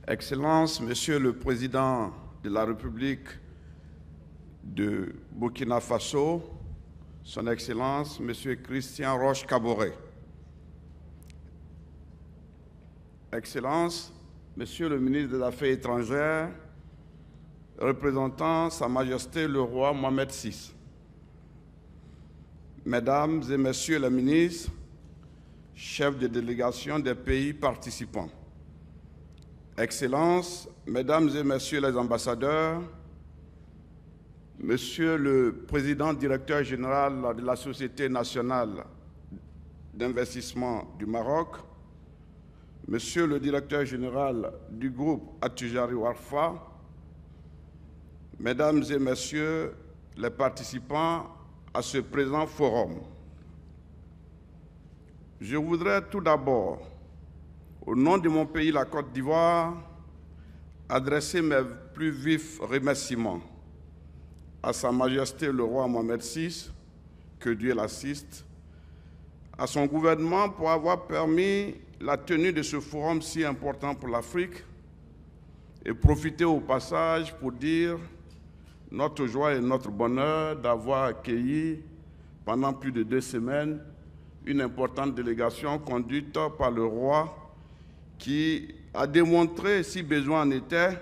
Excellences, Monsieur le Président de la République de Burkina Faso, Son Excellence, Monsieur Christian Roch-Kaboré. Excellences, Monsieur le ministre des Affaires étrangères, représentant Sa Majesté le Roi Mohamed VI, Mesdames et Messieurs les ministres, chefs de délégation des pays participants, Excellences, Mesdames et Messieurs les ambassadeurs, Monsieur le Président directeur général de la Société nationale d'investissement du Maroc, Monsieur le directeur général du groupe Attijari Warfa, Mesdames et Messieurs les participants à ce présent forum. Je voudrais tout d'abord, au nom de mon pays, la Côte d'Ivoire, adresser mes plus vifs remerciements à Sa Majesté le Roi Mohamed VI, que Dieu l'assiste, à son gouvernement pour avoir permis la tenue de ce forum si important pour l'Afrique et profiter au passage pour dire notre joie et notre bonheur d'avoir accueilli pendant plus de 2 semaines une importante délégation conduite par le roi qui a démontré, si besoin en était,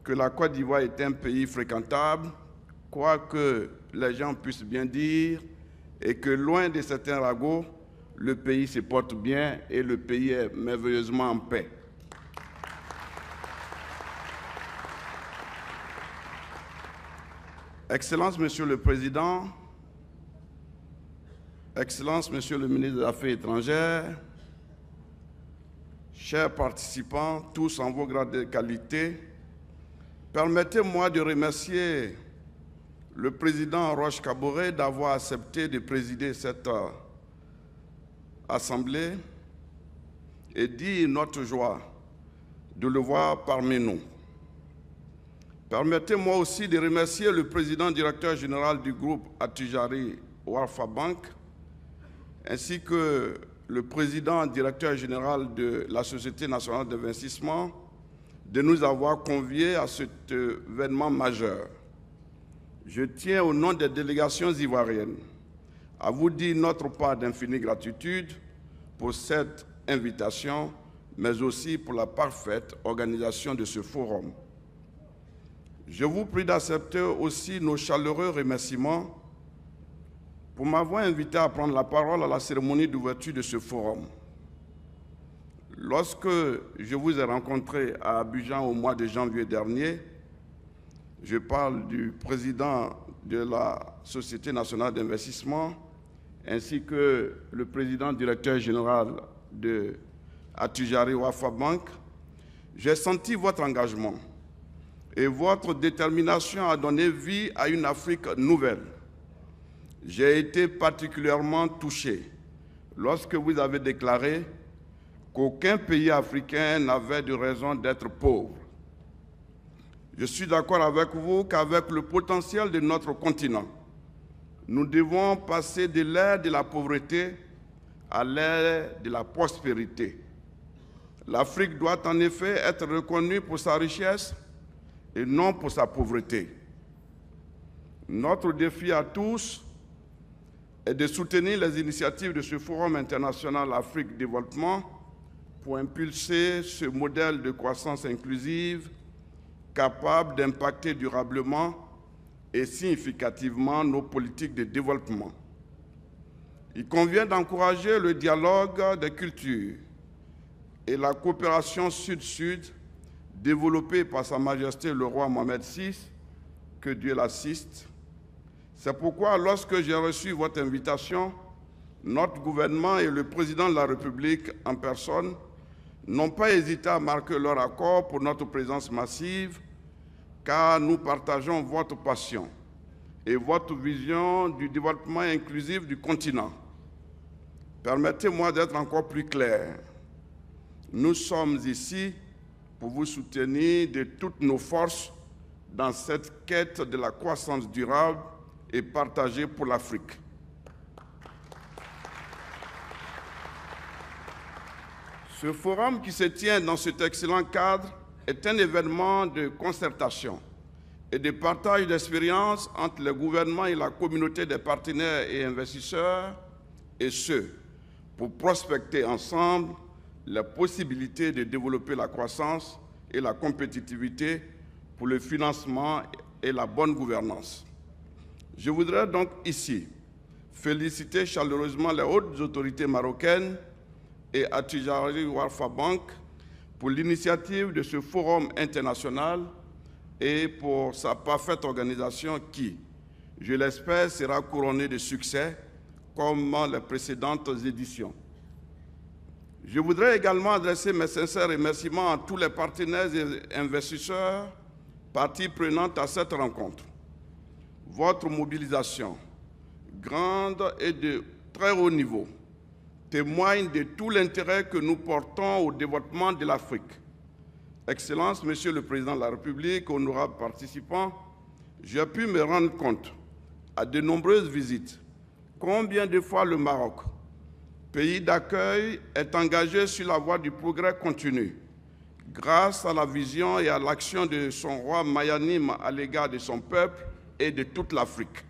que la Côte d'Ivoire est un pays fréquentable, quoi que les gens puissent bien dire, et que loin de certains ragots, le pays se porte bien et le pays est merveilleusement en paix. Excellences, Monsieur le Président, Excellences, Monsieur le ministre des Affaires étrangères, chers participants, tous en vos grades de qualité, permettez-moi de remercier le président Roch-Kaboré d'avoir accepté de présider cette assemblée et dire notre joie de le voir parmi nous. Permettez-moi aussi de remercier le président directeur général du groupe Attijari Warfa Bank, ainsi que le président directeur général de la Société nationale d'investissement, de nous avoir conviés à cet événement majeur. Je tiens au nom des délégations ivoiriennes à vous dire notre part d'infinie gratitude pour cette invitation, mais aussi pour la parfaite organisation de ce forum. Je vous prie d'accepter aussi nos chaleureux remerciements pour m'avoir invité à prendre la parole à la cérémonie d'ouverture de ce forum. Lorsque je vous ai rencontré à Abidjan au mois de janvier dernier, je parle du président de la Société nationale d'investissement, ainsi que le président directeur général de Attijari Warfa Bank, j'ai senti votre engagement et votre détermination à donner vie à une Afrique nouvelle. J'ai été particulièrement touché lorsque vous avez déclaré qu'aucun pays africain n'avait de raison d'être pauvre. Je suis d'accord avec vous qu'avec le potentiel de notre continent, nous devons passer de l'ère de la pauvreté à l'ère de la prospérité. L'Afrique doit en effet être reconnue pour sa richesse et non pour sa pauvreté. Notre défi à tous est de soutenir les initiatives de ce Forum international Afrique-Développement pour impulser ce modèle de croissance inclusive capable d'impacter durablement et significativement nos politiques de développement. Il convient d'encourager le dialogue des cultures et la coopération sud-sud développée par Sa Majesté le Roi Mohamed VI, que Dieu l'assiste. C'est pourquoi, lorsque j'ai reçu votre invitation, notre gouvernement et le président de la République en personne n'ont pas hésité à marquer leur accord pour notre présence massive, car nous partageons votre passion et votre vision du développement inclusif du continent. Permettez-moi d'être encore plus clair. Nous sommes ici pour vous soutenir de toutes nos forces dans cette quête de la croissance durable et partagée pour l'Afrique. Ce forum qui se tient dans cet excellent cadre est un événement de concertation et de partage d'expériences entre le gouvernement et la communauté des partenaires et investisseurs, et ce, pour prospecter ensemble la possibilité de développer la croissance et la compétitivité pour le financement et la bonne gouvernance. Je voudrais donc ici féliciter chaleureusement les hautes autorités marocaines et Attijari Warfa Bank pour l'initiative de ce forum international et pour sa parfaite organisation qui, je l'espère, sera couronnée de succès comme les précédentes éditions. Je voudrais également adresser mes sincères remerciements à tous les partenaires et investisseurs, parties prenantes à cette rencontre. Votre mobilisation, grande et de très haut niveau, témoigne de tout l'intérêt que nous portons au développement de l'Afrique. Excellence, Monsieur le Président de la République, honorables participants, j'ai pu me rendre compte à de nombreuses visites combien de fois le Maroc, pays d'accueil, est engagé sur la voie du progrès continu grâce à la vision et à l'action de son roi magnanime à l'égard de son peuple et de toute l'Afrique.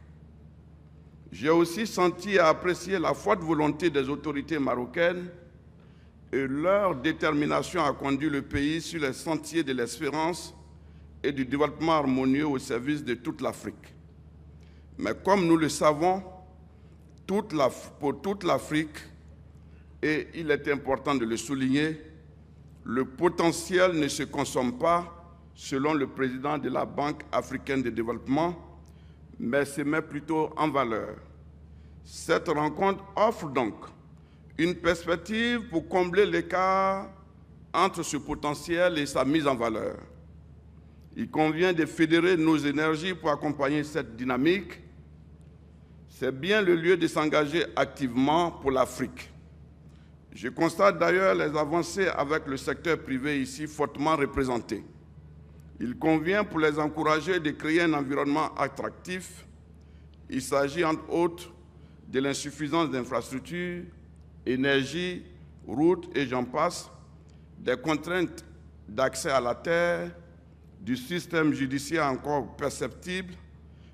J'ai aussi senti et apprécié la forte volonté des autorités marocaines et leur détermination à conduire le pays sur les sentiers de l'espérance et du développement harmonieux au service de toute l'Afrique. Mais comme nous le savons, pour toute l'Afrique, et il est important de le souligner, le potentiel ne se consomme pas, selon le président de la Banque africaine de développement, mais se met plutôt en valeur. Cette rencontre offre donc une perspective pour combler l'écart entre ce potentiel et sa mise en valeur. Il convient de fédérer nos énergies pour accompagner cette dynamique. C'est bien le lieu de s'engager activement pour l'Afrique. Je constate d'ailleurs les avancées avec le secteur privé ici fortement représenté. Il convient pour les encourager de créer un environnement attractif. Il s'agit entre autres de l'insuffisance d'infrastructures, énergie, routes et j'en passe, des contraintes d'accès à la terre, du système judiciaire encore perceptible,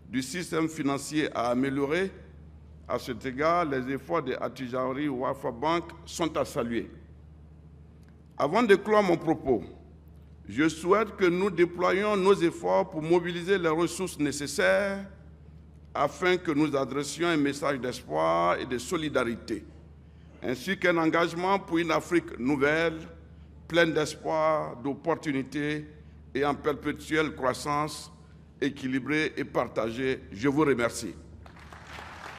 du système financier à améliorer. À cet égard, les efforts de Attijari Warfa Bank sont à saluer. Avant de clore mon propos, je souhaite que nous déployions nos efforts pour mobiliser les ressources nécessaires afin que nous adressions un message d'espoir et de solidarité, ainsi qu'un engagement pour une Afrique nouvelle, pleine d'espoir, d'opportunités et en perpétuelle croissance, équilibrée et partagée. Je vous remercie.